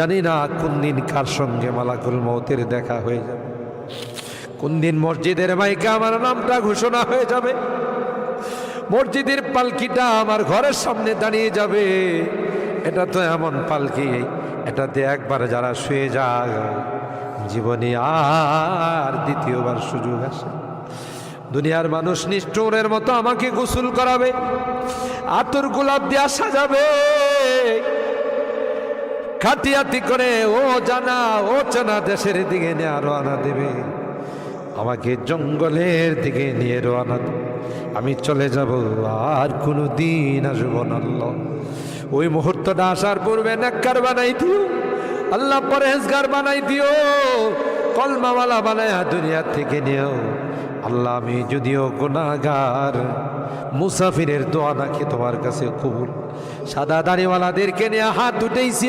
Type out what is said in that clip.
জানি না কোন দিন কার সঙ্গে মালাকুল মউতের দেখা হয়ে যাবে, কোন দিন মসজিদের মাইকে আমার নামটা ঘোষণা হয়ে যাবে, মসজিদের পালকিটা আমার ঘরের সামনে দাঁড়িয়ে যাবে। এটা তো এমন পালকি, এটাতে একবার যারা শুয়ে যায় জীবনে আর দ্বিতীয়বার সুযোগ আসে। দুনিয়ার মানুষ নিষ্ঠুরের মতো আমাকে গোসল করাবে, আতর গোলাপ দিয়ে সাজাবে, খাটিয়াতি করে ও জানা ও চেনা দেশের দিকে নিয়ে রওনা দেবে, আমাকে জঙ্গলের দিকে নিয়ে রওনা দেবে। আমি চলে যাব, আর কোনো দিন আসব না। আল্লাহ ওই মুহূর্তটা আসার পূর্বে নেককার বানাই দিও আল্লাহ, পরহেজগার বানাই দিও, কলমাওয়ালা বানায় দুনিয়া থেকে নিও আল্লাহ। আমি যদিও গুনাহগার, মুসাফিরের দোয়া নাকি তোমার কাছে কবুল। সাদা দাড়িওয়ালাদেরকে নিয়ে হাত উঠেইছি